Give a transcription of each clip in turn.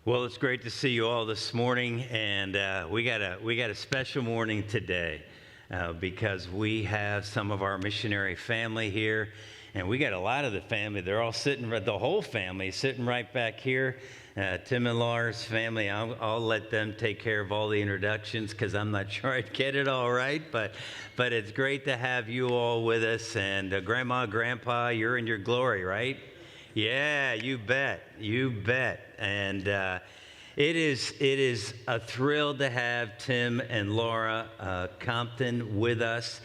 Well, it's great to see you all this morning, and we got a special morning today because we have some of our missionary family here, and we got a lot of the family. They're all sitting, the whole family sitting right back here. Tim and Laura's family. I'll let them take care of all the introductions because I'm not sure I'd get it all right, but it's great to have you all with us. And Grandma, Grandpa, you're in your glory, right? Yeah, you bet. You bet. And it is a thrill to have Tim and Laura Compton with us.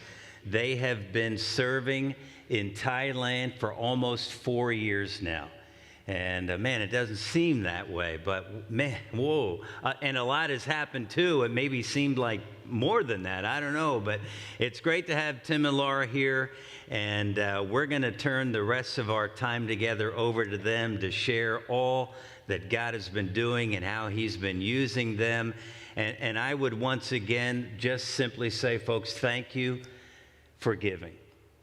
They have been serving in Thailand for almost 4 years now. And man, it doesn't seem that way, but man, whoa. And a lot has happened too. It maybe seemed like more than that. I don't know, but it's great to have Tim and Laura here. And we're going to turn the rest of our time together over to them to share all that God has been doing and how He's been using them. And I would once again just simply say, folks, thank you for giving.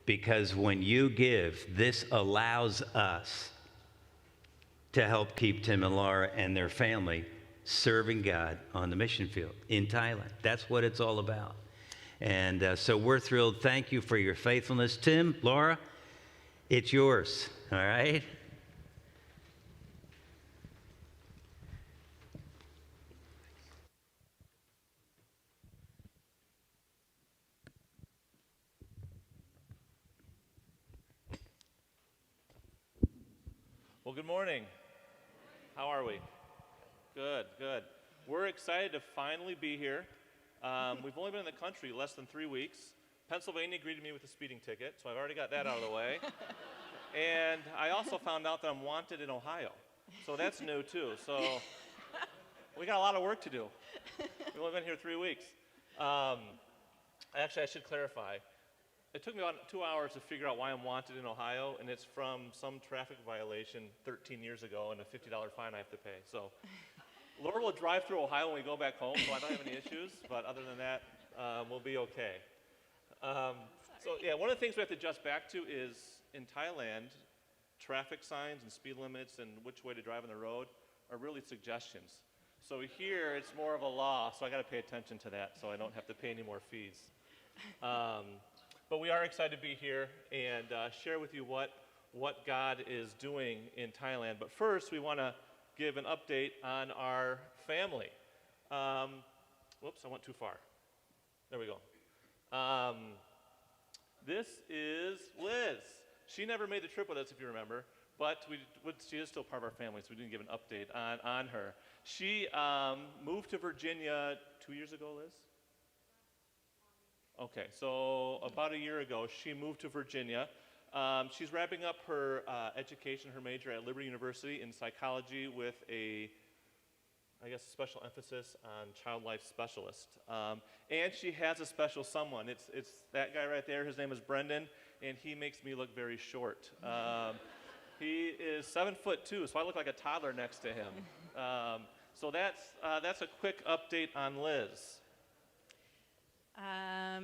Because when you give, this allows us to help keep Tim and Laura and their family serving God on the mission field in Thailand. That's what it's all about. And so we're thrilled. Thank you for your faithfulness. Tim, Laura, it's yours, all right? Well, good morning. How are we? Good, good. We're excited to finally be here. We've only been in the country less than 3 weeks. Pennsylvania greeted me with a speeding ticket, so I've already got that out of the way. And I also found out that I'm wanted in Ohio, so that's new too. So we got a lot of work to do. We've only been here 3 weeks. Actually, I should clarify. It took me about 2 hours to figure out why I'm wanted in Ohio, and it's from some traffic violation 13 years ago and a $50 fine I have to pay. So Laura will drive through Ohio when we go back home, so I don't have any issues, but other than that, we'll be okay. So yeah, one of the things we have to adjust back to is in Thailand, traffic signs and speed limits and which way to drive on the road are really suggestions. So here, it's more of a law, so I gotta pay attention to that so I don't have to pay any more fees. But we are excited to be here and share with you what God is doing in Thailand. But first, we want to give an update on our family. Whoops, I went too far. There we go. This is Liz. She never made the trip with us, if you remember, but she is still part of our family, so we didn't give an update on her. She moved to Virginia 2 years ago, Liz? Okay, so about a year ago, she moved to Virginia. She's wrapping up her education, her major at Liberty University in psychology with a special emphasis on child life specialist. And she has a special someone. It's that guy right there. His name is Brendan, and he makes me look very short. He is 7'2", so I look like a toddler next to him. So that's a quick update on Liz.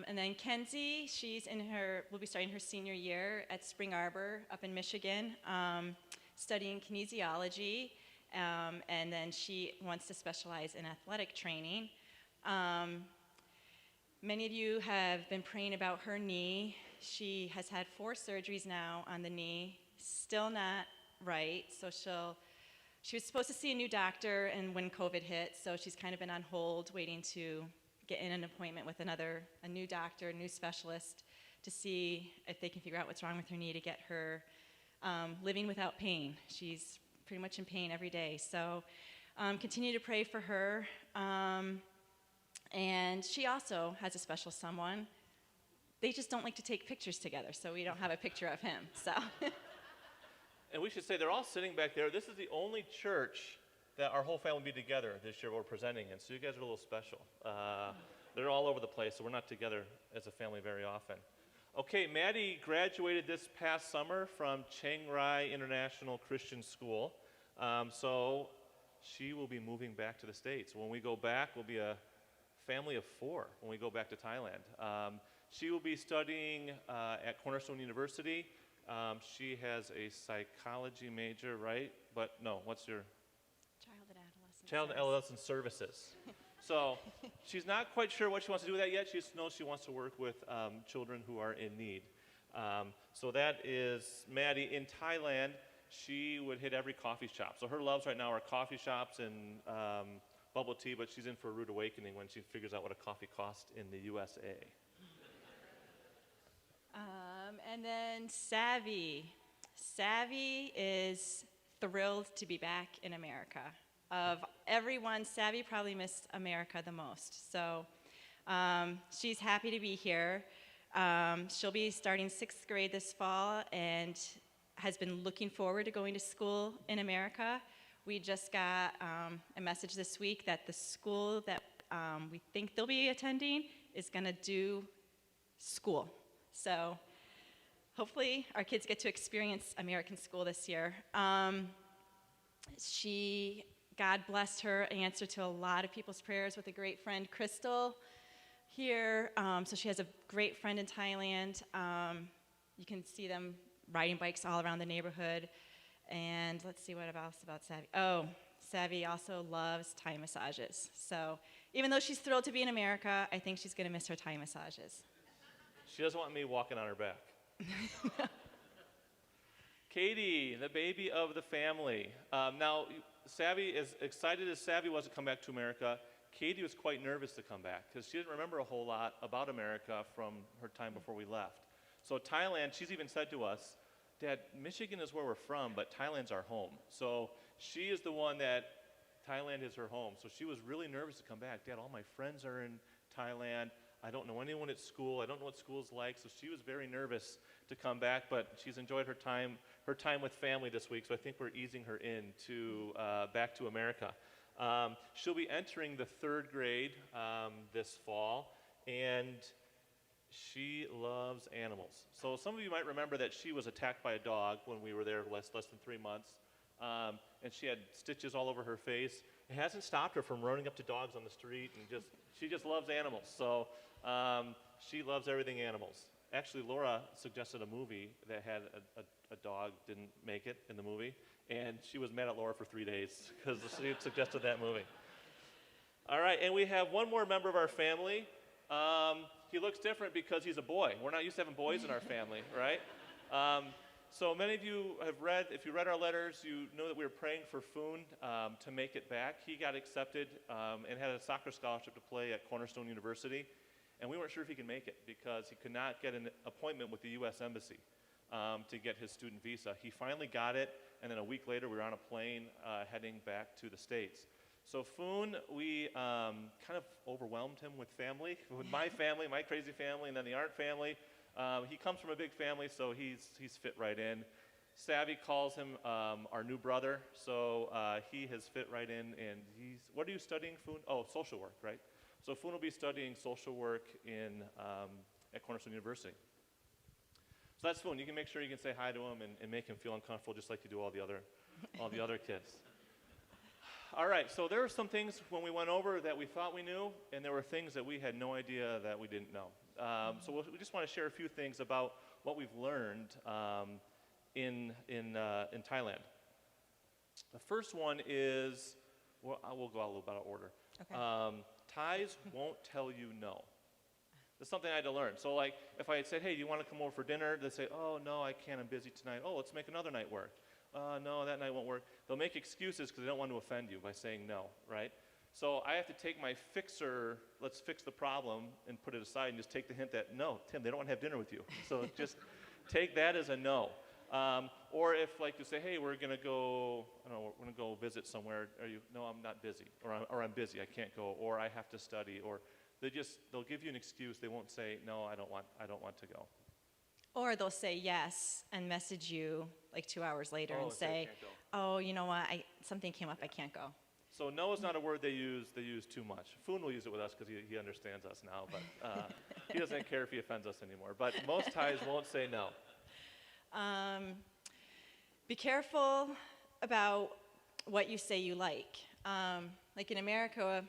And then Kenzie, will be starting her senior year at Spring Arbor up in Michigan, studying kinesiology, and then she wants to specialize in athletic training. Many of you have been praying about her knee. She has had 4 surgeries now on the knee, still not right, so she was supposed to see a new doctor and when COVID hit, so she's kind of been on hold waiting to get in an appointment with a new doctor, a new specialist, to see if they can figure out what's wrong with her knee to get her living without pain. She's pretty much in pain every day. So continue to pray for her. And she also has a special someone. They just don't like to take pictures together, so we don't have a picture of him. So. And we should say they're all sitting back there. This is the only church that our whole family will be together this year we're presenting in. So you guys are a little special. They're all over the place, so we're not together as a family very often. Okay, Maddie graduated this past summer from Chiang Rai International Christian School. So she will be moving back to the States. When we go back, we'll be a family of 4 when we go back to Thailand. She will be studying at Cornerstone University. She has a psychology major, right? But no, what's your? Child and Adolescent Services. So she's not quite sure what she wants to do with that yet. She just knows she wants to work with children who are in need. So that is Maddie. In Thailand, she would hit every coffee shop. So her loves right now are coffee shops and bubble tea, but she's in for a rude awakening when she figures out what a coffee costs in the USA. And then Savvy. Savvy is thrilled to be back in America. Of everyone, Savvy probably missed America the most. So she's happy to be here. She'll be starting 6th grade this fall and has been looking forward to going to school in America. We just got a message this week that the school that we think they'll be attending is going to do school. So hopefully our kids get to experience American school this year. God blessed her in answer to a lot of people's prayers with a great friend, Crystal, here. So she has a great friend in Thailand. You can see them riding bikes all around the neighborhood. And let's see what else about Savvy. Oh, Savvy also loves Thai massages. So even though she's thrilled to be in America, I think she's going to miss her Thai massages. She doesn't want me walking on her back. Katie, the baby of the family. Now, Savvy, as excited as Savvy was to come back to America, Katie was quite nervous to come back because she didn't remember a whole lot about America from her time before we left. So Thailand, she's even said to us, Dad, Michigan is where we're from, but Thailand's our home. So she is the one that Thailand is her home. So she was really nervous to come back. Dad, all my friends are in Thailand. I don't know anyone at school. I don't know what school's like. So she was very nervous to come back, but she's enjoyed her time with family this week. So I think we're easing her in to back to America. She'll be entering the 3rd grade this fall, and she loves animals. So some of you might remember that she was attacked by a dog when we were there less than 3 months, and she had stitches all over her face. It hasn't stopped her from running up to dogs on the street, and she just loves animals. So she loves everything animals. Actually, Laura suggested a movie that had a dog didn't make it in the movie, and she was mad at Laura for 3 days because she suggested that movie. All right, and we have one more member of our family. He looks different because he's a boy. We're not used to having boys in our family, right? So many of you have read, if you read our letters, you know that we were praying for Foon to make it back. He got accepted and had a soccer scholarship to play at Cornerstone University. And we weren't sure if he could make it because he could not get an appointment with the U.S. Embassy to get his student visa. He finally got it, and then a week later we were on a plane heading back to the States. So Foon, we kind of overwhelmed him with family, with my family, my crazy family, and then the Arndt family. He comes from a big family, so he's fit right in. Savvy calls him our new brother, so he has fit right in, and what are you studying, Foon? Oh, social work, right? So Foon will be studying social work at Cornerstone University. So that's Foon. You can make sure you can say hi to him and make him feel uncomfortable just like you do all the other kids. All right, so there were some things when we went over that we thought we knew, and there were things that we had no idea that we didn't know. So we just want to share a few things about what we've learned in Thailand. The first one is, well, we'll go a little bit out of order. Okay. Thais won't tell you no. That's something I had to learn. So like, if I had said, hey, do you want to come over for dinner? They'd say, oh, no, I can't, I'm busy tonight. Oh, let's make another night work. No, that night won't work. They'll make excuses because they don't want to offend you by saying no, right? So I have to take my fixer, let's fix the problem, and put it aside and just take the hint that, no, Tim, they don't want to have dinner with you. So just take that as a no. Or if like you say, hey, we're going to go, I don't know, we're going to go visit somewhere. No, I'm not busy. Or I'm busy, I can't go. Or I have to study. Or they'll give you an excuse. They won't say, no, I don't want to go. Or they'll say yes and message you like 2 hours later and say, oh, you know what, something came up, I can't go. So no is not a word they use too much. Foon will use it with us because he understands us now, but he doesn't care if he offends us anymore. But most Thais won't say no. Be careful about what you say you like. Like in America,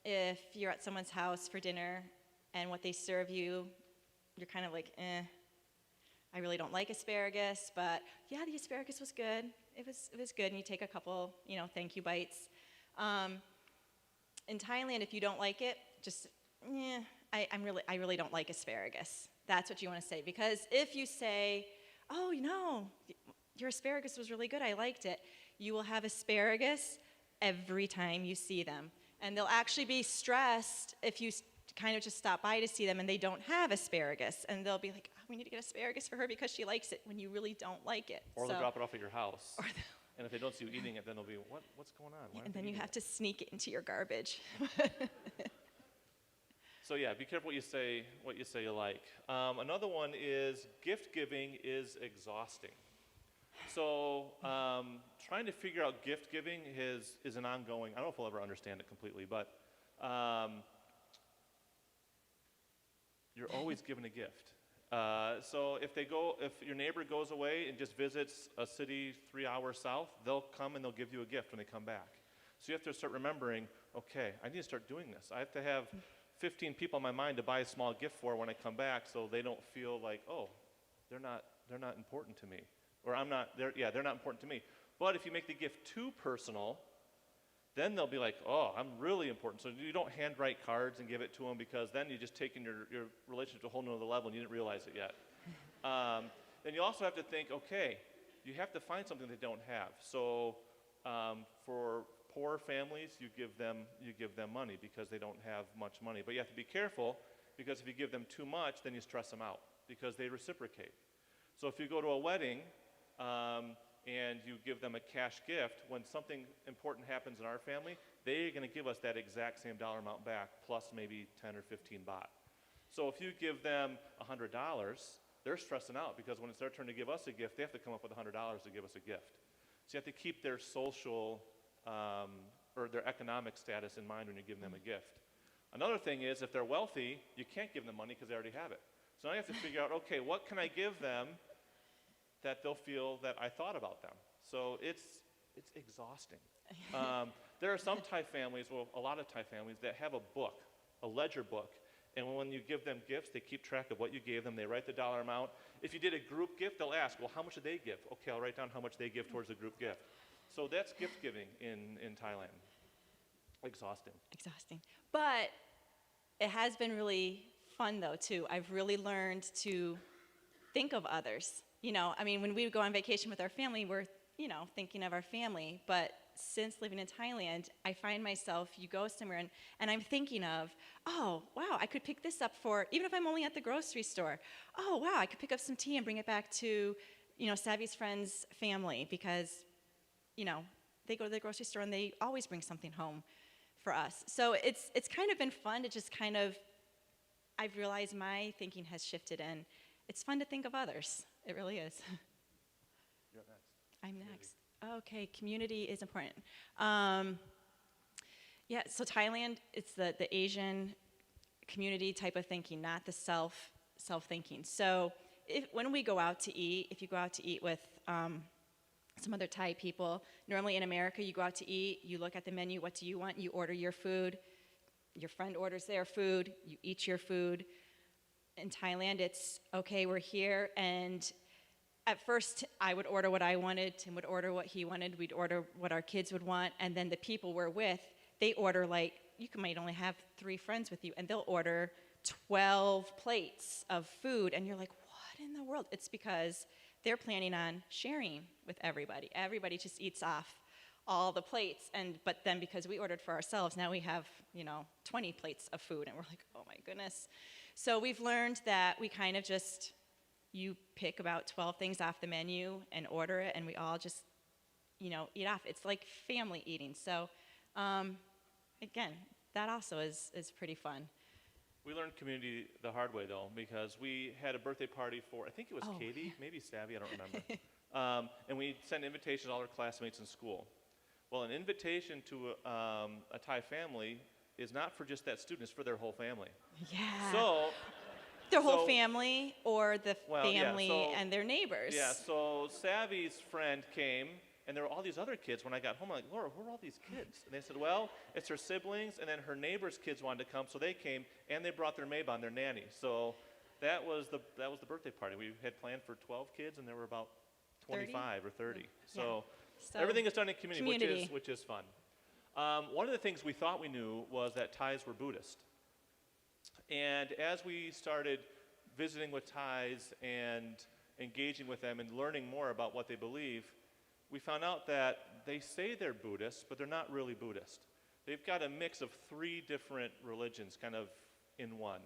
if you're at someone's house for dinner and what they serve you, you're kind of like, I really don't like asparagus, but yeah, the asparagus was good. It was good, and you take a couple, thank you bites. In Thailand, if you don't like it, just, I really don't like asparagus. That's what you want to say. Because if you say, oh, your asparagus was really good, I liked it, you will have asparagus every time you see them. And they'll actually be stressed if you kind of just stop by to see them and they don't have asparagus. And they'll be like, oh, we need to get asparagus for her because she likes it, when you really don't like it. Or they'll drop it off at your house. Or and if they don't see you eating it, then they'll be, what's going on? Why and then you have to sneak it into your garbage. So yeah, be careful what you say you like. Another one is gift giving is exhausting. So trying to figure out gift giving is an ongoing, I don't know if we'll ever understand it completely, but you're always given a gift. So if your neighbor goes away and just visits a city 3 hours south, they'll come and they'll give you a gift when they come back. So you have to start remembering, okay, I need to start doing this. I have to have 15 people in my mind to buy a small gift for when I come back, so they don't feel like, oh, they're not important to me, or they're not important to me. But if you make the gift too personal, then they'll be like, oh, I'm really important. So you don't handwrite cards and give it to them, because then you're just taking your relationship to a whole nother level and you didn't realize it yet. Then you also have to think, okay, you have to find something they don't have. So for poor families, you give them money because they don't have much money. But you have to be careful, because if you give them too much, then you stress them out, because they reciprocate. So if you go to a wedding, and you give them a cash gift, when something important happens in our family, they're going to give us that exact same dollar amount back, plus maybe 10 or 15 baht. So if you give them $100, they're stressing out, because when it's their turn to give us a gift, they have to come up with $100 to give us a gift. So you have to keep their social or their economic status in mind when you're giving them a gift. Another thing is, if they're wealthy, you can't give them money because they already have it. So now you have to figure out, okay, what can I give them that they'll feel that I thought about them? So it's exhausting. There are some Thai families, well, a lot of Thai families, that have a book, a ledger book, and when you give them gifts, they keep track of what you gave them. They write the dollar amount. If you did a group gift, they'll ask, well, how much did they give? Okay, I'll write down how much they give towards the group gift. So that's gift giving in Thailand. Exhausting. But it has been really fun, though, too. I've really learned to think of others. When we go on vacation with our family, we're, thinking of our family. But since living in Thailand, I find myself, you go somewhere and I'm thinking of, oh, wow, I could pick this up for, even if I'm only at the grocery store, oh, wow, I could pick up some tea and bring it back to, Savvy's friend's family, because, they go to the grocery store and they always bring something home for us. So it's kind of been fun to just kind of, I've realized my thinking has shifted, and it's fun to think of others. It really is. You're up next. I'm next. Okay, community is important. So Thailand, it's the Asian community type of thinking, not the self-thinking. So when we go out to eat, if you go out to eat with some other Thai people, normally in America, you go out to eat, you look at the menu, what do you want? You order your food. Your friend orders their food. You eat your food. In Thailand, it's, okay, we're here, and at first, I would order what I wanted, Tim would order what he wanted, we'd order what our kids would want, and then the people we're with, they order, like, you might only have 3 friends with you, and they'll order 12 plates of food, and you're like, what in the world? It's because they're planning on sharing with everybody. Everybody just eats off all the plates, but then because we ordered for ourselves, now we have, 20 plates of food, and we're like, oh my goodness. So we've learned that we kind of just, you pick about 12 things off the menu and order it, and we all just, eat off. It's like family eating. So, again, that also is pretty fun. We learned community the hard way, though, because we had a birthday party for, I think it was Katie, maybe Savvy, I don't remember. And we sent invitations to all our classmates in school. Well, an invitation to a Thai family is not for just that student, it's for their whole family. Yeah. So their whole family, or the family yeah, and their neighbors. Yeah, so Savvy's friend came, and there were all these other kids. When I got home, I'm like, Laura, who are all these kids? And they said, well, it's her siblings, and then her neighbor's kids wanted to come, so they came, and they brought their maidbon, their nanny. So that was the birthday party. We had planned for 12 kids, and there were about 25 or 30. So everything is done in community. Which is fun. One of the things we thought we knew was that Thais were Buddhist. And as we started visiting with Thais and engaging with them and learning more about what they believe, we found out that they say they're Buddhist, but they're not really Buddhist. They've got a mix of 3 different religions kind of in one.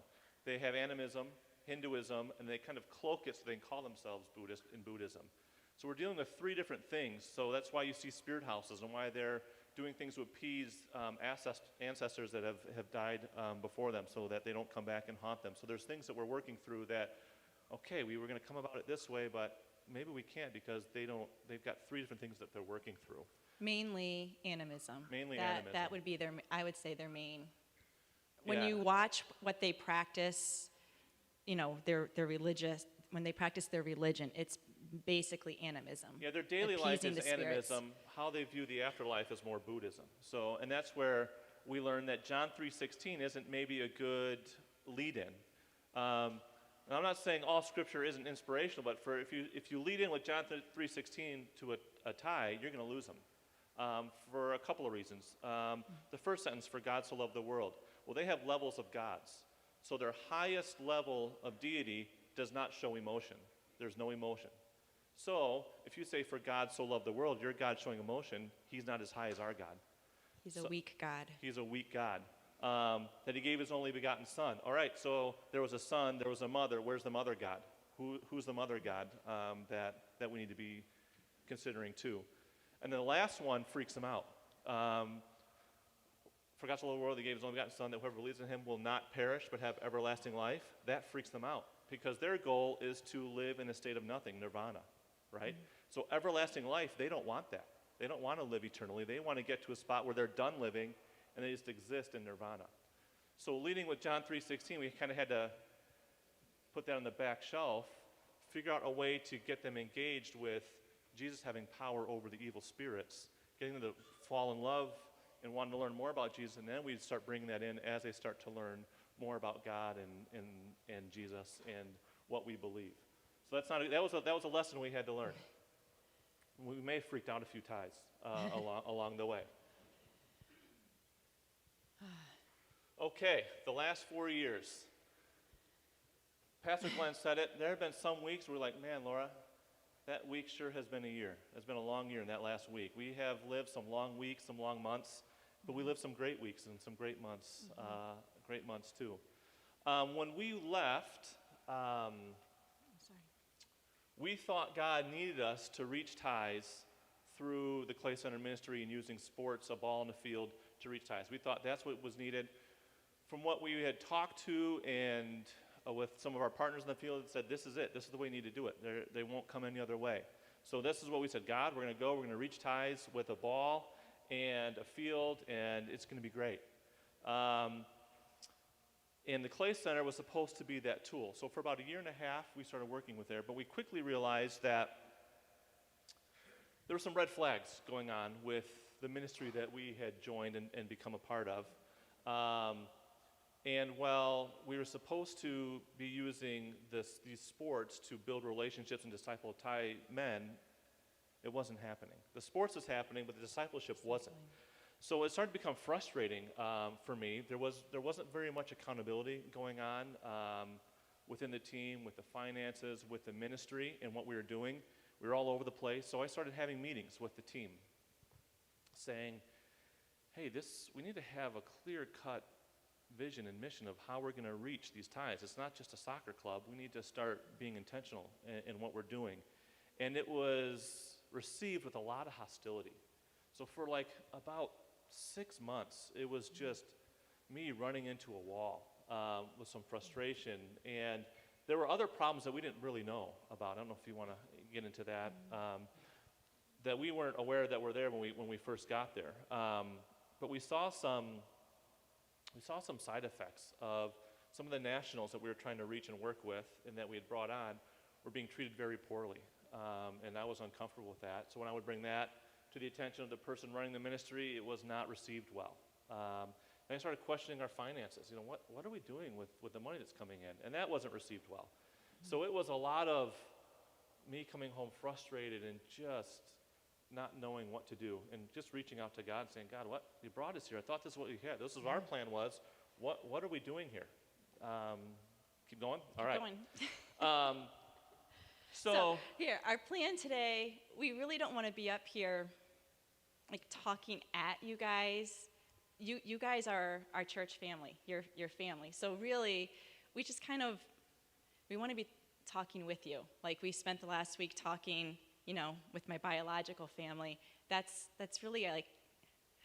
They have animism, Hinduism, and they kind of cloak it so they can call themselves Buddhist in Buddhism. So we're dealing with 3 different things. So that's why you see spirit houses and why they're doing things to appease ancestors that have died before them so that they don't come back and haunt them. So there's things that we're working through that, okay, we were going to come about it this way, but maybe we can't because they've got 3 different things that they're working through. Mainly animism. Mainly animism. That would be I would say their main. When you watch what they practice, their religious, when they practice their religion, it's basically animism. Yeah, their daily life is the animism. How they view the afterlife is more Buddhism. So, and that's where we learn that John 3:16 isn't maybe a good lead-in. And I'm not saying all Scripture isn't inspirational, but if you lead in with John 3:16 to a Thai, you're going to lose them for a couple of reasons. The first sentence, for God so loved the world. Well, they have levels of gods. So their highest level of deity does not show emotion. There's no emotion. So if you say, for God so loved the world, your God showing emotion, he's not as high as our God. He's a weak God. He's a weak God. That he gave his only begotten son. All right, so there was a son, there was a mother. Where's the mother God? Who's the mother God that we need to be considering too? And then the last one freaks them out. For God so loved the world, he gave his only begotten son, that whoever believes in him will not perish but have everlasting life. That freaks them out because their goal is to live in a state of nothing, nirvana, right? Mm-hmm. So everlasting life, they don't want that. They don't want to live eternally. They want to get to a spot where they're done living and they just exist in nirvana. So leading with John 3:16, we kind of had to put that on the back shelf, figure out a way to get them engaged with Jesus having power over the evil spirits, getting them to fall in love and wanting to learn more about Jesus, and then we'd start bringing that in as they start to learn more about God and Jesus and what we believe. So that was a lesson we had to learn. We may have freaked out a few Thais along the way. Okay, the last 4 years. Pastor Glenn said it. There have been some weeks where we're like, man, Laura, that week sure has been a year. It's been a long year in that last week. We have lived some long weeks, some long months, but we lived some great weeks and some great months too. When we left, we thought God needed us to reach Thais through the Clay Center ministry and using sports, a ball in the field, to reach Thais. We thought that's what was needed. From what we had talked to and with some of our partners in the field, it said, this is it. This is the way you need to do it. They won't come any other way. So this is what we said, God, we're going to reach Thais with a ball and a field, and it's going to be great. And the Clay Center was supposed to be that tool. So for about a year and a half, we started working with there, but we quickly realized that there were some red flags going on with the ministry that we had joined and become a part of. And while we were supposed to be using these sports to build relationships and disciple Thai men, it wasn't happening. The sports was happening, but the discipleship wasn't. So it started to become frustrating for me. There wasn't very much accountability going on within the team, with the finances, with the ministry, and what we were doing. We were all over the place. So I started having meetings with the team, saying, "Hey, we need to have a clear-cut vision and mission of how we're going to reach these Thais. It's not just a soccer club. We need to start being intentional in what we're doing." And it was received with a lot of hostility. So for like about 6 months, it was just me running into a wall with some frustration. And there were other problems that we didn't really know about. I don't know if you want to get into that, that we weren't aware that were there when we first got there. But we saw some side effects of some of the nationals that we were trying to reach and work with and that we had brought on were being treated very poorly. And I was uncomfortable with that. So when I would bring that to the attention of the person running the ministry, it was not received well. And I started questioning our finances. What are we doing with the money that's coming in? And that wasn't received well. So it was a lot of me coming home frustrated and just not knowing what to do and just reaching out to God and saying, God, what? You brought us here. I thought this is what you had. This is what our plan was. What are we doing here? Keep going? All right. Keep Um, going. so here, our plan today, we really don't want to be up here like talking at you guys. You guys are our church family, your family. So really, we just we want to be talking with you. Like we spent the last week talking, with my biological family. That's really like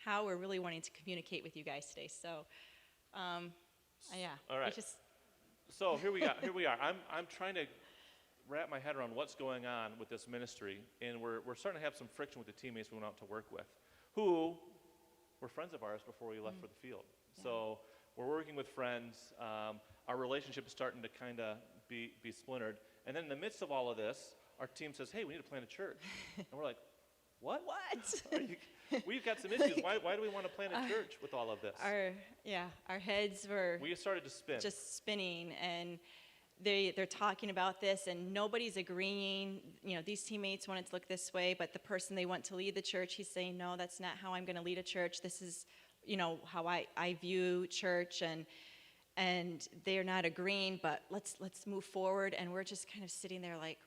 how we're really wanting to communicate with you guys today. So, yeah. All right. So here we are. I'm trying to wrap my head around what's going on with this ministry, and we're starting to have some friction with the teammates we went out to work with, who were friends of ours before we left for the field. Yeah. So we're working with friends. Our relationship is starting to kind of be splintered. And then in the midst of all of this, our team says, hey, we need to plant a church. And we're like, what? We've got some issues. Why do we want to plant a church with all of this? Our heads were We started to spin. just spinning, and they're talking about this, and nobody's agreeing. These teammates want it to look this way, but the person they want to lead the church, he's saying, no, that's not how I'm going to lead a church. This is, how I view church, and they're not agreeing, but let's move forward. And we're just kind of sitting there like,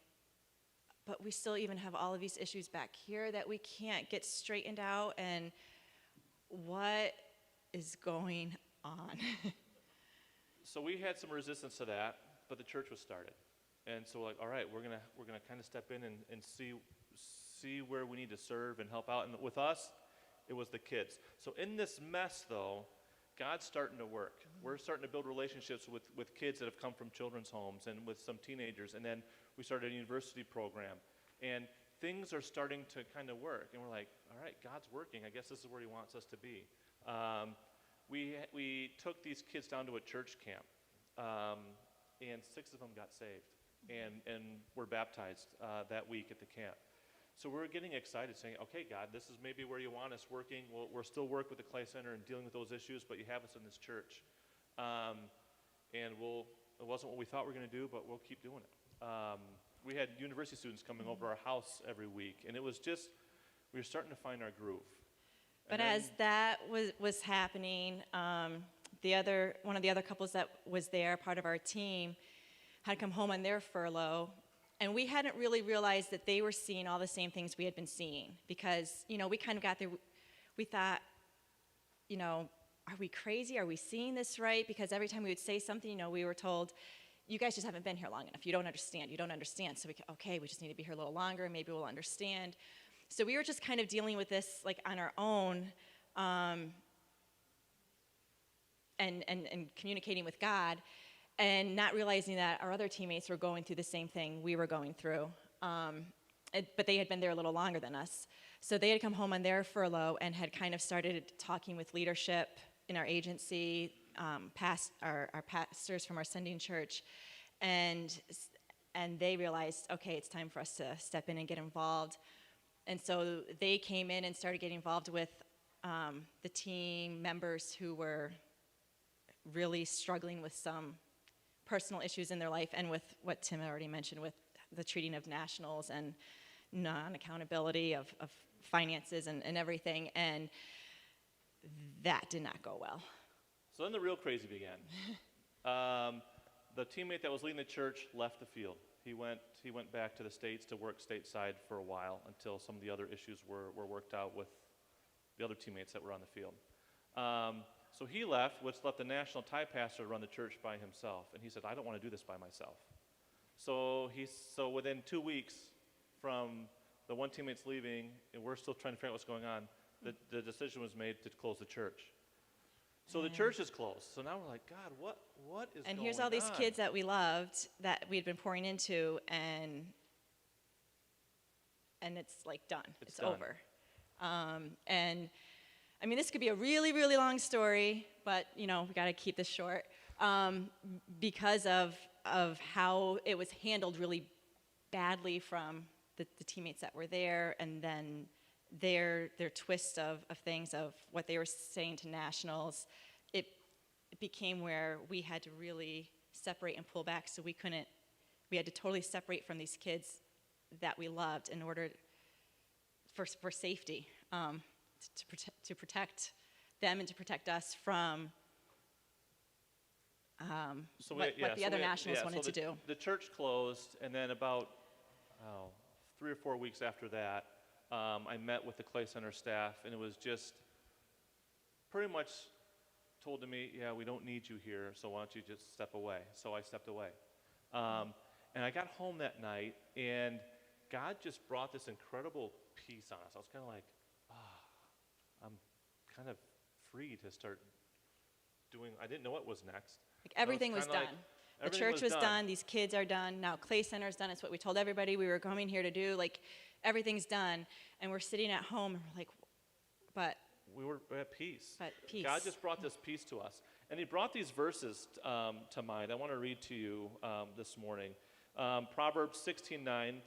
but we still even have all of these issues back here that we can't get straightened out, and what is going on? So we had some resistance to that, but the church was started. And so we're like, all right, we're gonna kind of step in and see where we need to serve and help out. And with us, it was the kids. So in this mess, though, God's starting to work. We're starting to build relationships with kids that have come from children's homes and with some teenagers. And then we started a university program. And things are starting to kind of work. And we're like, all right, God's working. I guess this is where he wants us to be. We took these kids down to a church camp. And 6 of them got saved and were baptized that week at the camp. So we're getting excited, saying, okay, God, this is maybe where you want us working. We'll still work with the Clay Center and dealing with those issues, but you have us in this church. And it wasn't what we thought we were going to do, but we'll keep doing it. We had university students coming over our house every week, and it was just, we were starting to find our groove. But as that was happening, one of the other couples that was there, part of our team, had come home on their furlough, and we hadn't really realized that they were seeing all the same things we had been seeing, because we kind of got there. We thought, are we crazy? Are we seeing this right? Because every time we would say something, we were told, you guys just haven't been here long enough. You don't understand. So we just need to be here a little longer, and maybe we'll understand. So we were just kind of dealing with this like on our own, and communicating with God, and not realizing that our other teammates were going through the same thing we were going through. But they had been there a little longer than us. So they had come home on their furlough and had kind of started talking with leadership in our agency, our pastors from our sending church, and they realized, okay, it's time for us to step in and get involved. And so they came in and started getting involved with the team members who were really struggling with some personal issues in their life, and with what Tim already mentioned, with the treating of nationals and non-accountability of finances and everything, and that did not go well. So then the real crazy began. The teammate that was leading the church left the field. He went back to the States to work stateside for a while until some of the other issues were worked out with the other teammates that were on the field. So he left, which left the national Thai pastor to run the church by himself. And he said, I don't want to do this by myself. So within 2 weeks from the one teammate's leaving, and we're still trying to figure out what's going on, the decision was made to close the church. So the church is closed. So now we're like, God, what is going on? And here's all these kids that we loved, that we'd been pouring into, and it's like done. It's done. over. And I mean, this could be a really, really long story, but we got to keep this short, because of how it was handled really badly from the teammates that were there, and then their twist of things, of what they were saying to nationals. It became where we had to really separate and pull back, so we had to totally separate from these kids that we loved in order for safety, to protect them and to protect us from what the other nationals wanted to do. The church closed, and then about 3 or 4 weeks after that, I met with the Clay Center staff, and it was just pretty much told to me, yeah, we don't need you here, so why don't you just step away? So I stepped away. And I got home that night, and God just brought this incredible peace on us. I was kind of like, I'm kind of free to start doing, I didn't know what was next. Like everything was done. The church was done. These kids are done. Now Clay Center's done. It's what we told everybody we were coming here to do. Like, everything's done. And we're sitting at home, and we're like, but we were at peace. But peace. God just brought this peace to us. And he brought these verses to mind. I want to read to you this morning. Proverbs 16:9,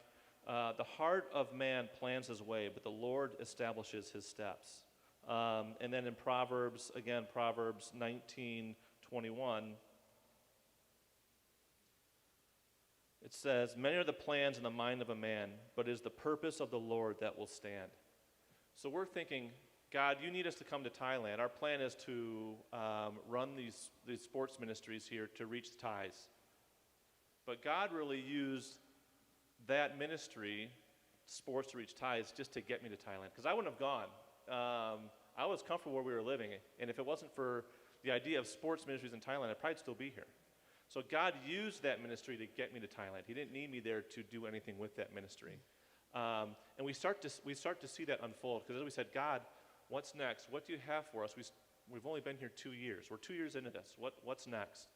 the heart of man plans his way, but the Lord establishes his steps. And then in Proverbs 19:21, it says, many are the plans in the mind of a man, but it is the purpose of the Lord that will stand. So we're thinking, God, you need us to come to Thailand. Our plan is to run these sports ministries here to reach Thais. But God really used that ministry, sports to reach Thais, just to get me to Thailand. Because I wouldn't have gone. I was comfortable where we were living. And if it wasn't for the idea of sports ministries in Thailand, I'd probably still be here. So God used that ministry to get me to Thailand. He didn't need me there to do anything with that ministry. And we start to see that unfold. Because as we said, God, what's next? What do you have for us? We've only been here 2 years. We're 2 years into this. What's next?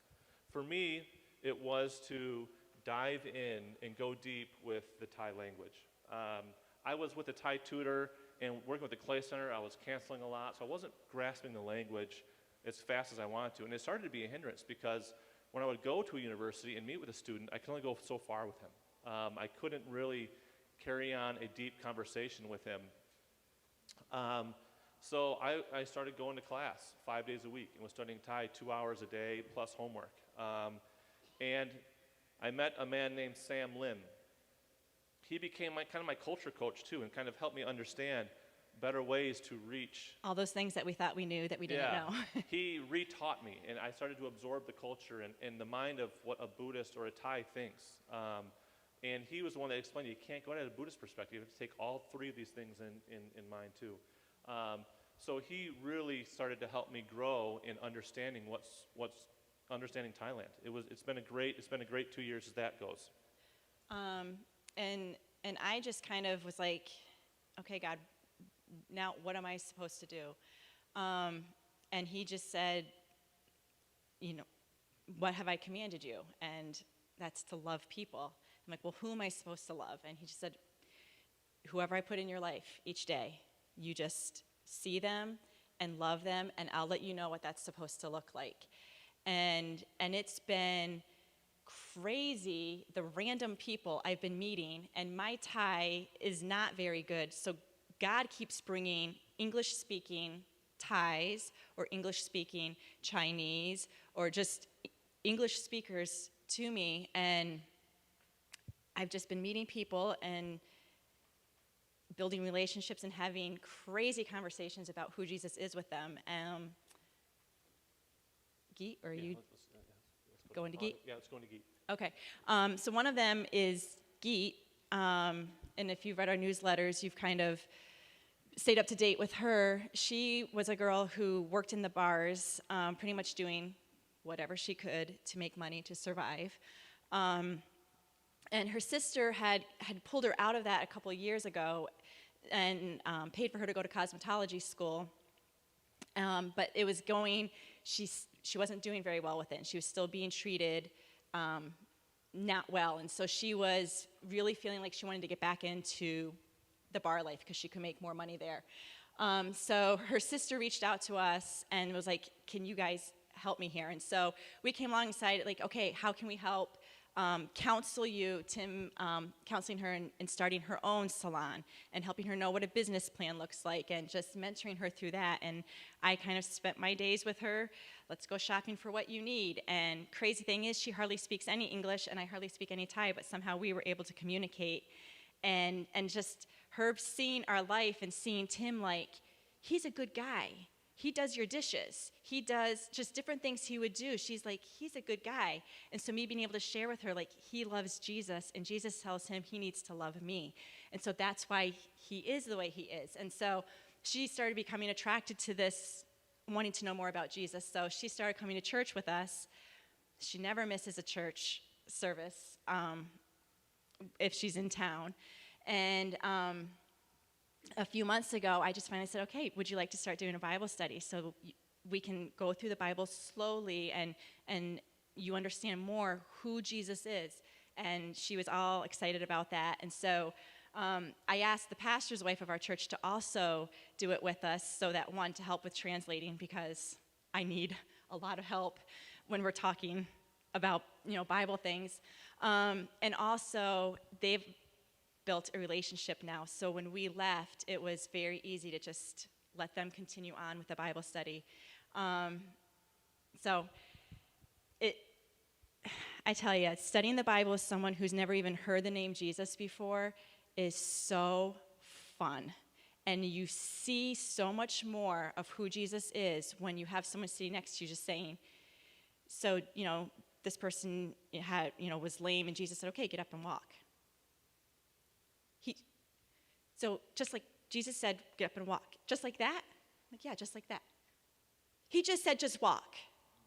For me, it was to dive in and go deep with the Thai language. I was with a Thai tutor and working with the Clay Center. I was canceling a lot, so I wasn't grasping the language as fast as I wanted to. And it started to be a hindrance because when I would go to a university and meet with a student, I could only go so far with him. I couldn't really carry on a deep conversation with him. So I started going to class 5 days a week and was studying Thai 2 hours a day plus homework. And I met a man named Sam Lim. He became kind of my culture coach too, and kind of helped me understand better ways to reach. All those things that we thought we knew that we didn't know. He retaught me, and I started to absorb the culture and the mind of what a Buddhist or a Thai thinks. And he was the one that explained you can't go at it at a Buddhist perspective. You have to take all three of these things in mind too. So he really started to help me grow in understanding what's understanding Thailand. It's been a great 2 years as that goes. And I just kind of was like, okay, God, now what am I supposed to do? And he just said, what have I commanded you? And that's to love people. I'm like, well, who am I supposed to love? And he just said, whoever I put in your life each day, you just see them and love them, and I'll let you know what that's supposed to look like. And it's been crazy, the random people I've been meeting, and my Thai is not very good, so God keeps bringing English-speaking Thais or English-speaking Chinese or just English speakers to me, and I've just been meeting people and building relationships and having crazy conversations about who Jesus is with them. Geet, or are you going to Geet? Yeah, let's go into Geet. Okay. So one of them is Geet, and if you've read our newsletters, you've kind of stayed up to date with her. She was a girl who worked in the bars, pretty much doing whatever she could to make money to survive. And her sister had pulled her out of that a couple of years ago and paid for her to go to cosmetology school. But it was going, she wasn't doing very well with it, and she was still being treated not well. And so she was really feeling like she wanted to get back into the bar life because she could make more money there. So her sister reached out to us and was like, can you guys help me here? And so we came alongside, like, okay, how can we help counsel you? Tim counseling her and starting her own salon and helping her know what a business plan looks like and just mentoring her through that. And I kind of spent my days with her. Let's go shopping for what you need. And crazy thing is, she hardly speaks any English and I hardly speak any Thai, but somehow we were able to communicate. And just her seeing our life and seeing Tim, like, he's a good guy. He does your dishes. He does just different things he would do. She's like, he's a good guy. And so me being able to share with her, like, he loves Jesus, and Jesus tells him he needs to love me. And so that's why he is the way he is. And so she started becoming attracted to this, wanting to know more about Jesus. So she started coming to church with us. She never misses a church service if she's in town. And a few months ago, I just finally said, okay, would you like to start doing a Bible study so we can go through the Bible slowly and you understand more who Jesus is? And she was all excited about that. And so I asked the pastor's wife of our church to also do it with us, so that, one, to help with translating, because I need a lot of help when we're talking about, Bible things. And also, they've built a relationship now. So when we left, it was very easy to just let them continue on with the Bible study. So I tell you, studying the Bible with someone who's never even heard the name Jesus before is so fun. And you see so much more of who Jesus is when you have someone sitting next to you just saying, so, this person was lame, and Jesus said, okay, get up and walk. So just like Jesus said, get up and walk. Just like that? Like, yeah, just like that. He just said, just walk.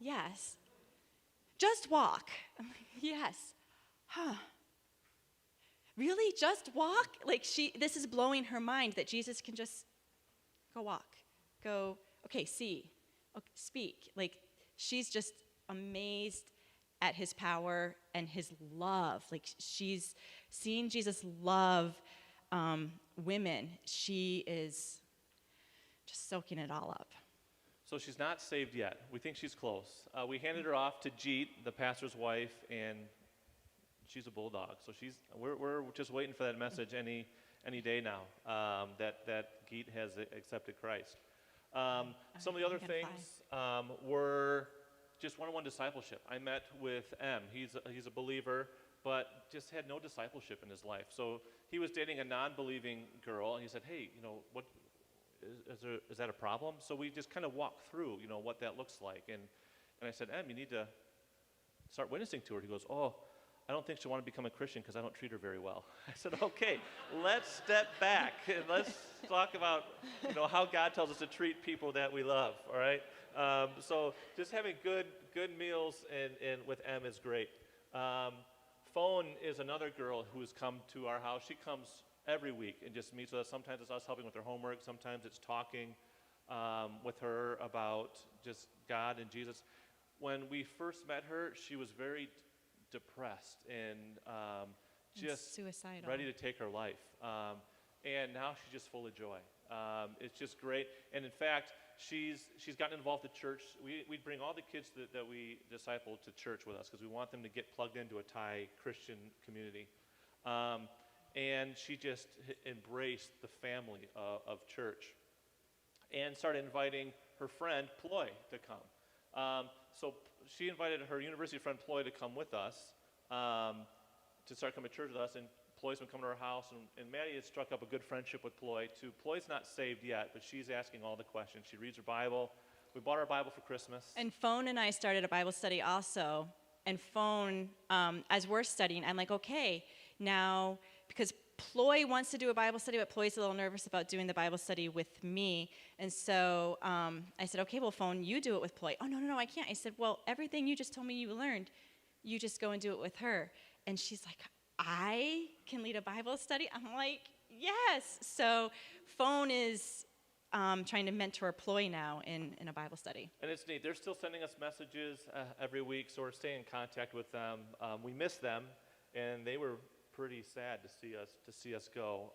Yes. Just walk. I'm like, yes. Huh. Really? Just walk? Like, this is blowing her mind that Jesus can just go walk. Go, okay, see. Okay, speak. Like, she's just amazed at his power and his love. Like, she's seeing Jesus love women. She is just soaking it all up. So she's not saved yet. We think she's close. We handed her off to Jeet, the pastor's wife, and she's a bulldog. So we're just waiting for that message any day now, that Geet has accepted Christ. Some of the other things were just one-on-one discipleship. I met with M. He's a believer, but just had no discipleship in his life. So he was dating a non-believing girl, and he said, hey, what is that a problem? So we just kind of walked through, what that looks like. And I said, Em, you need to start witnessing to her. He goes, oh, I don't think she'll want to become a Christian because I don't treat her very well. I said, okay, let's step back and let's talk about, how God tells us to treat people that we love, all right? So just having good meals and with Em is great. Phone is another girl who's come to our house. She comes every week and just meets with us. Sometimes it's us helping with her homework. Sometimes it's talking with her about just God and Jesus. When we first met her, she was very depressed and just suicidal, ready to take her life. And now she's just full of joy. It's just great. And in fact, she's gotten involved in church. We bring all the kids that we disciple to church with us because we want them to get plugged into a Thai Christian community. And she just embraced the family of church and started inviting her friend Ploy to come. So she invited her university friend Ploy to come with us to start coming to church with us. And Ploy's been coming to our house, and Maddie has struck up a good friendship with Ploy too. Ploy's not saved yet, but she's asking all the questions. She reads her Bible. We bought her a Bible for Christmas. And Phone and I started a Bible study also. And Phone, as we're studying, I'm like, okay, now, because Ploy wants to do a Bible study, but Ploy's a little nervous about doing the Bible study with me. And so I said, okay, well, Phone, you do it with Ploy. Oh, no, I can't. I said, well, everything you just told me you learned, you just go and do it with her. And she's like, I can lead a Bible study? I'm like, yes. So Phone is trying to mentor Ploy now in a Bible study. And it's neat. They're still sending us messages every week, so we're staying in contact with them. We miss them, and they were pretty sad to see us go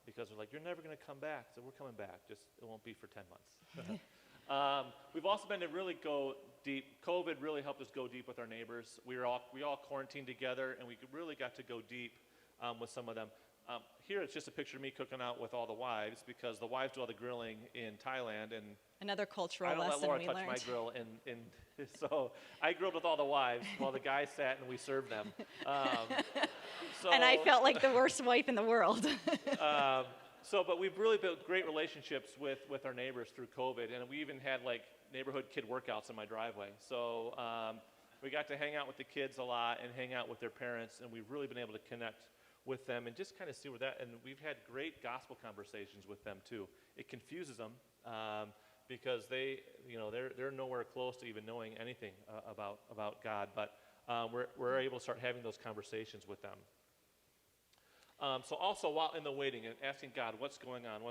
because they're like, you're never going to come back. So we're coming back. Just it won't be for 10 months. We've also been to really go deep. COVID really helped us go deep with our neighbors. We all quarantined together, and we really got to go deep with some of them. Here it's just a picture of me cooking out with all the wives because the wives do all the grilling in Thailand, and Another cultural I don't let lesson Laura we touch learned. my grill, and so I grilled with all the wives while the guys sat and we served them. So, And I felt like the worst wife in the world. but we've really built great relationships with our neighbors through COVID, and we even had like neighborhood kid workouts in my driveway. So we got to hang out with the kids a lot and hang out with their parents, and we've really been able to connect with them and just kind of see where that, and we've had great gospel conversations with them too. It confuses them because they're nowhere close to even knowing anything about God, but we're able to start having those conversations with them. So also while in the waiting and asking God, what's going on,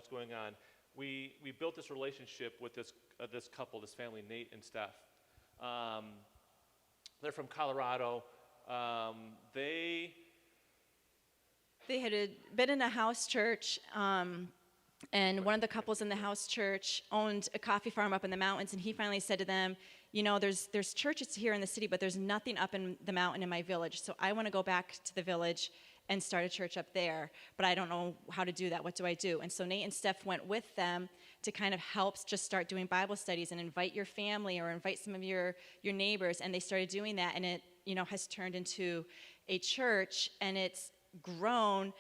we built this relationship with this couple, this family, Nate and Steph. They're from Colorado. They had been in a house church, and one of the couples in the house church owned a coffee farm up in the mountains, and he finally said to them, there's churches here in the city, but there's nothing up in the mountain in my village, so I want to go back to the village and start a church up there, but I don't know how to do that. What do I do? And so Nate and Steph went with them to kind of help just start doing Bible studies and invite your family or invite some of your neighbors, and they started doing that, and it has turned into a church, and it's grown.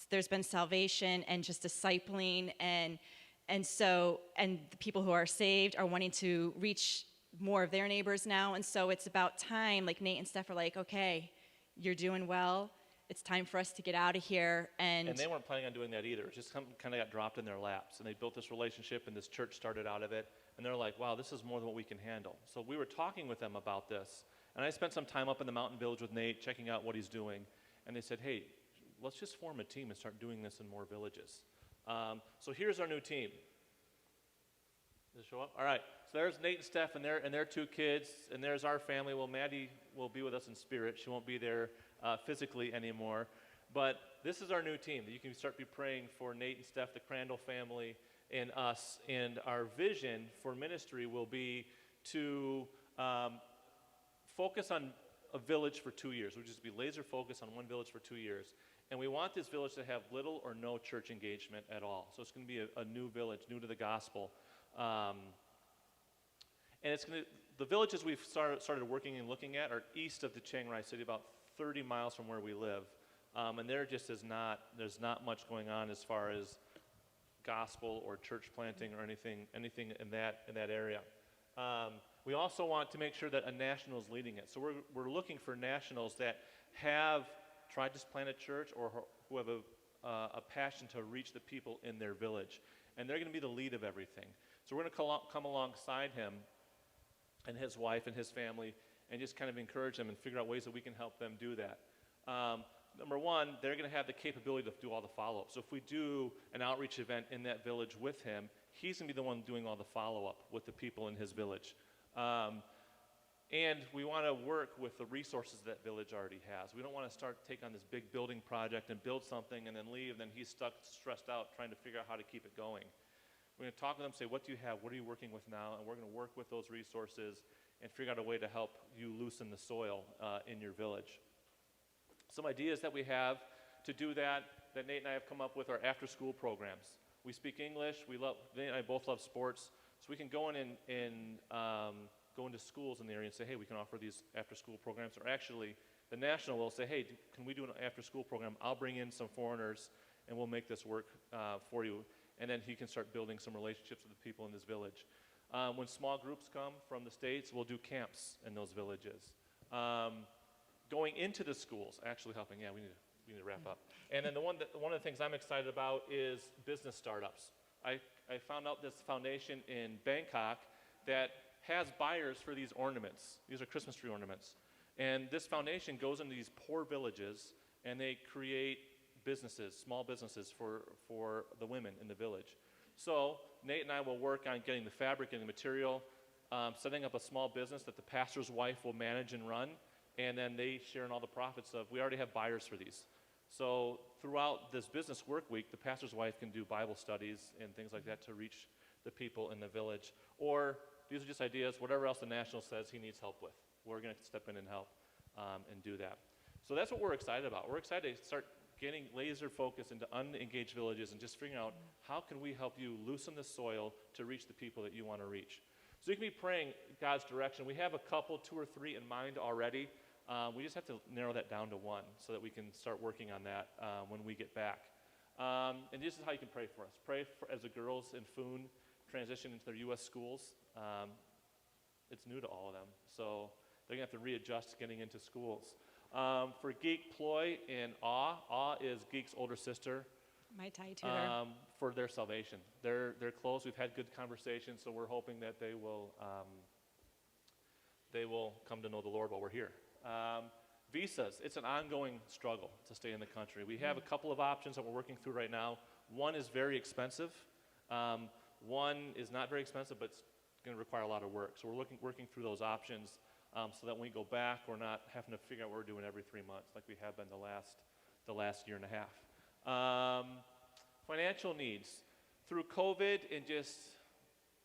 There's been salvation and just discipling, and the people who are saved are wanting to reach more of their neighbors now, and so it's about time. Like Nate and Steph are like, okay, you're doing well. It's time for us to get out of here. And they weren't planning on doing that either. It just kind of got dropped in their laps, and they built this relationship, and this church started out of it, and they're like, wow, this is more than what we can handle. So we were talking with them about this, and I spent some time up in the mountain village with Nate, checking out what he's doing, and they said, hey, let's just form a team and start doing this in more villages. So here's our new team. Does it show up? All right. So there's Nate and Steph and their two kids, and there's our family. Well, Maddie will be with us in spirit. She won't be there physically anymore. But this is our new team. You can start be praying for Nate and Steph, the Crandall family, and us. And our vision for ministry will be to focus on a village for 2 years. We'll just be laser focused on one village for 2 years. And we want this village to have little or no church engagement at all. So it's going to be a new village, new to the gospel. And the villages we've started working and looking at are east of the Chiang Rai city, about 30 miles from where we live. And there just there's not much going on as far as gospel or church planting or anything in that area. We also want to make sure that a national is leading it. So we're looking for nationals that have tried to plant a church or who have a passion to reach the people in their village. And they're going to be the lead of everything. So we're going to come alongside him and his wife and his family and just kind of encourage them and figure out ways that we can help them do that. Number one, they're going to have the capability to do all the follow-up. So if we do an outreach event in that village with him, he's going to be the one doing all the follow-up with the people in his village. And we want to work with the resources that village already has. We don't want to take on this big building project and build something and then leave, and then he's stressed out trying to figure out how to keep it going. We're going to talk to them, say, what do you have? What are you working with now? And we're going to work with those resources and figure out a way to help you loosen the soil in your village. Some ideas that we have to do that Nate and I have come up with, are after-school programs. We speak English. Nate and I both love sports, so we can go in and go into schools in the area and say, hey, we can offer these after-school programs. Or actually, the national will say, hey, can we do an after-school program? I'll bring in some foreigners, and we'll make this work for you. And then he can start building some relationships with the people in this village. When small groups come from the States, we'll do camps in those villages. Going into the schools, actually helping. Yeah, we need to wrap up. And then one of the things I'm excited about is business startups. I found out this foundation in Bangkok that has buyers for these ornaments. These are Christmas tree ornaments. And this foundation goes into these poor villages, and they create businesses, small businesses for the women in the village. So Nate and I will work on getting the fabric and the material, setting up a small business that the pastor's wife will manage and run, and then they share in all the profits of, we already have buyers for these. So throughout this business work week, the pastor's wife can do Bible studies and things like that to reach the people in the village. Or these are just ideas, whatever else the national says he needs help with. We're going to step in and help and do that. So that's what we're excited about. We're excited to start getting laser focused into unengaged villages and just figuring out how can we help you loosen the soil to reach the people that you want to reach. So you can be praying God's direction. We have a couple, 2 or 3 in mind already. We just have to narrow that down to one so that we can start working on that when we get back. And this is how you can pray for us. Pray for, as the girls in Foon transition into their U.S. schools. It's new to all of them, so they're going to have to readjust getting into schools. For Geek, Ploy, and Awe is Geek's older sister. My Thai tutor. For their salvation. They're close. We've had good conversations, so we're hoping that they will come to know the Lord while we're here. Visas, it's an ongoing struggle to stay in the country. We have a couple of options that we're working through right now. One is very expensive. One is not very expensive, but it's going to require a lot of work. So we're working through those options so that when we go back, we're not having to figure out what we're doing every 3 months like we have been the last year and a half. Financial needs. Through COVID and just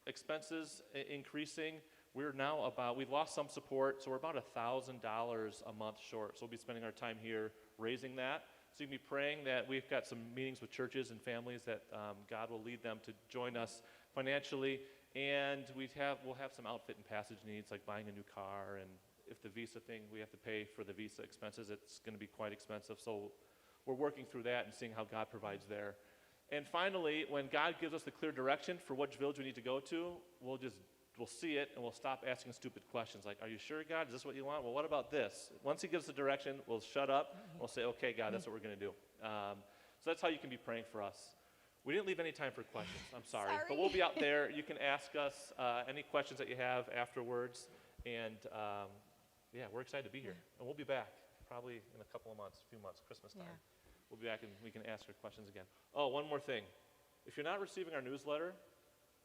expenses increasing, we've lost some support, so we're about $1,000 a month short. So we'll be spending our time here raising that. So you can be praying that we've got some meetings with churches and families that God will lead them to join us financially. And we'll have some outfit and passage needs, like buying a new car, and if the visa thing, we have to pay for the visa expenses, it's going to be quite expensive. So we're working through that and seeing how God provides there. And finally, when God gives us the clear direction for which village we need to go to, we'll see it, and we'll stop asking stupid questions like, are you sure, God? Is this what you want? Well, what about this? Once he gives the direction, we'll shut up, and we'll say, okay, God, that's what we're going to do. So that's how you can be praying for us. We didn't leave any time for questions. I'm sorry. But we'll be out there. You can ask us any questions that you have afterwards. And, we're excited to be here. And we'll be back probably in a couple of months, a few months, Christmas time. Yeah. We'll be back and we can ask your questions again. Oh, one more thing. If you're not receiving our newsletter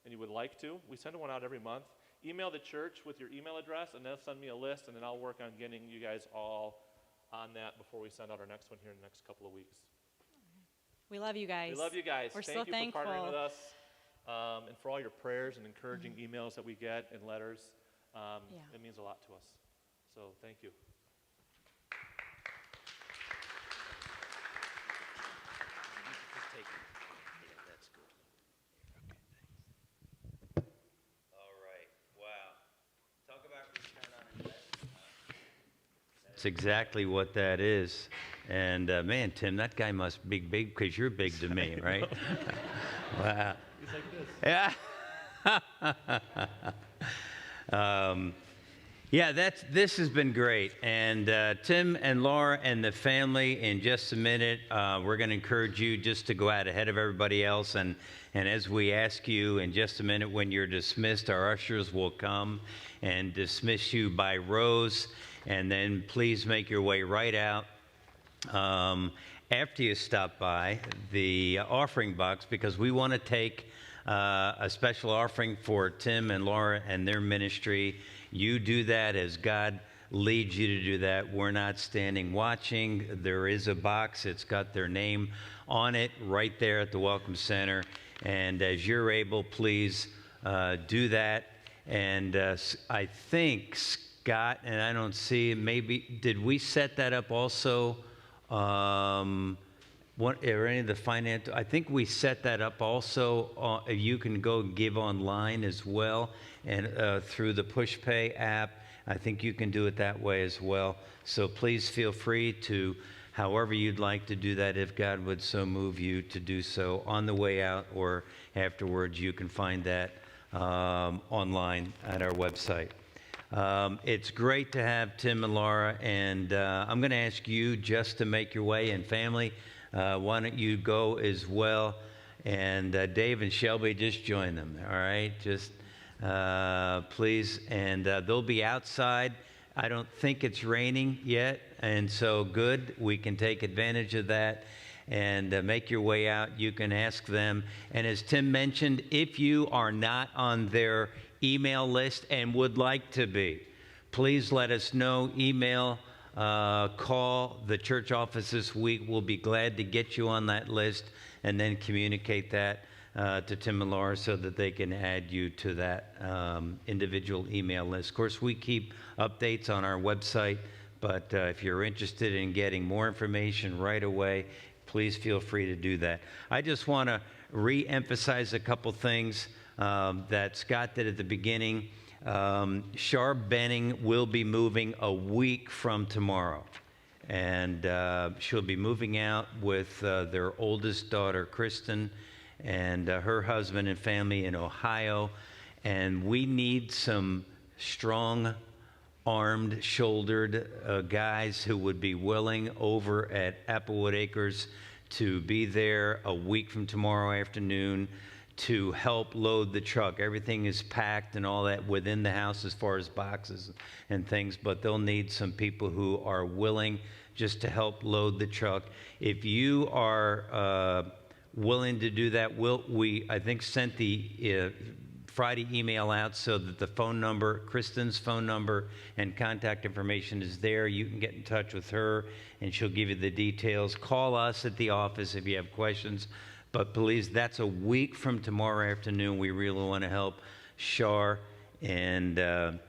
and you would like to, we send one out every month. Email the church with your email address, and they'll send me a list, and then I'll work on getting you guys all on that before we send out our next one here in the next couple of weeks. We love you guys. We love you guys. We're Thank so you thankful for partnering with us, and for all your prayers and encouraging emails that we get and letters. It means a lot to us. So thank you. Just take it. Yeah, that's good. Okay, thanks. All right. Wow. Talk about return on investment. That's exactly what that is. And man, Tim, that guy must be big because you're big to me, right? Wow. He's like this. Yeah. This has been great. And Tim and Laura and the family, in just a minute, we're going to encourage you just to go out ahead of everybody else. And as we ask you in just a minute, when you're dismissed, our ushers will come and dismiss you by rows. And then please make your way right out. After you stop by the offering box, because we want to take a special offering for Tim and Laura and their ministry. You do that as God leads you to do that. We're not standing watching. There is a box. It's got their name on it right there at the Welcome Center. And as you're able, please do that. And I think Scott, and I don't see, maybe, did we set that up also? What are any of the finance? I think we set that up also. You can go give online as well, and through the PushPay app. I think you can do it that way as well. So please feel free to, however you'd like to do that, if God would so move you to do so on the way out or afterwards. You can find that online at our website. It's great to have Tim and Laura, and I'm going to ask you just to make your way, and family, why don't you go as well, and Dave and Shelby, just join them, all right? Just please, and they'll be outside. I don't think it's raining yet, and so good, we can take advantage of that. And make your way out. You can ask them. And as Tim mentioned, if you are not on their email list and would like to be, please let us know. Email, call the church office this week. We'll be glad to get you on that list and then communicate that to Tim and Laura so that they can add you to that individual email list. Of course, we keep updates on our website, but if you're interested in getting more information right away, please feel free to do that. I just want to re-emphasize a couple things that Scott did at the beginning. Shar Benning will be moving a week from tomorrow. And she'll be moving out with their oldest daughter, Kristen, and her husband and family in Ohio. And we need some strong armed, shouldered guys who would be willing over at Applewood Acres to be there a week from tomorrow afternoon to help load the truck. Everything is packed and all that within the house as far as boxes and things, but they'll need some people who are willing just to help load the truck. If you are willing to do that, we I think sent the Friday email out so that the phone number, Kristen's phone number and contact information is there. You can get in touch with her and she'll give you the details. Call us at the office if you have questions. But please, that's a week from tomorrow afternoon. We really want to help Shar and get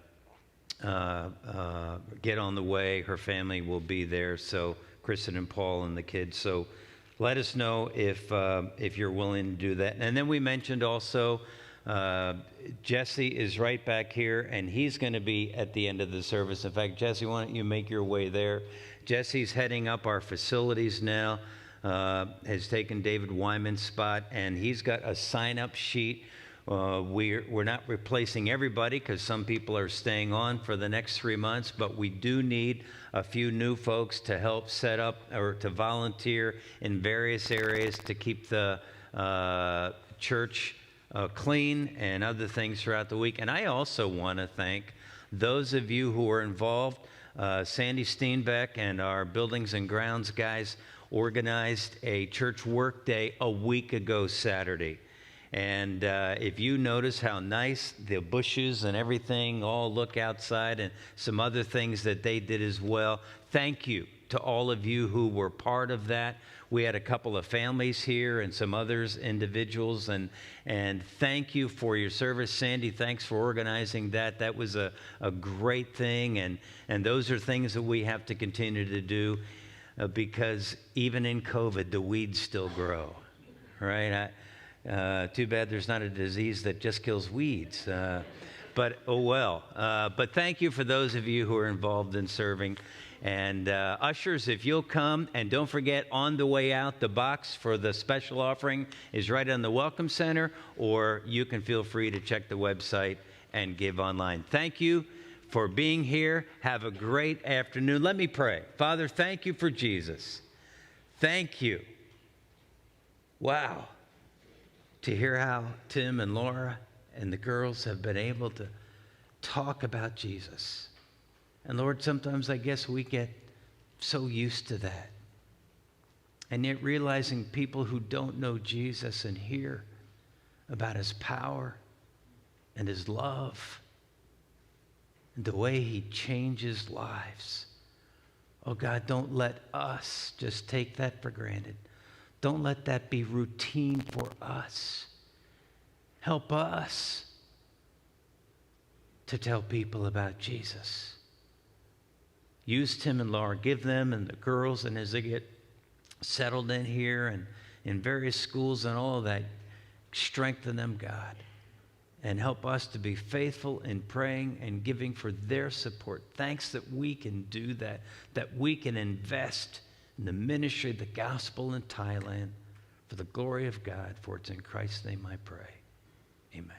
on the way. Her family will be there. So Kristen and Paul and the kids. So let us know if you're willing to do that. And then we mentioned also Jesse is right back here, and he's going to be at the end of the service. In fact, Jesse, why don't you make your way there? Jesse's heading up our facilities now. Has taken David Wyman's spot, and he's got a sign-up sheet. We're not replacing everybody because some people are staying on for the next 3 months, but we do need a few new folks to help set up or to volunteer in various areas to keep the church clean and other things throughout the week. And I also want to thank those of you who are involved. Sandy Steenbeck and our buildings and grounds guys organized a church work day a week ago Saturday. And if you notice how nice the bushes and everything all look outside and some other things that they did as well, thank you to all of you who were part of that. We had a couple of families here and some others, individuals, and thank you for your service. Sandy, thanks for organizing that. That was a great thing, and those are things that we have to continue to do because even in COVID, the weeds still grow, right? Too bad there's not a disease that just kills weeds, but oh well. But thank you for those of you who are involved in serving. And ushers, if you'll come, and don't forget, on the way out, the box for the special offering is right on the Welcome Center, or you can feel free to check the website and give online. Thank you for being here. Have a great afternoon. Let me pray. Father, thank you for Jesus. Thank you. Wow. To hear how Tim and Laura and the girls have been able to talk about Jesus. And Lord, sometimes I guess we get so used to that. And yet realizing people who don't know Jesus and hear about his power and his love and the way he changes lives. Oh God, don't let us just take that for granted. Don't let that be routine for us. Help us to tell people about Jesus. Use Tim and Laura. Give them and the girls, and as they get settled in here and in various schools and all of that, strengthen them, God, and help us to be faithful in praying and giving for their support. Thanks that we can do that, that we can invest in the ministry of the gospel in Thailand for the glory of God. For it's in Christ's name I pray. Amen.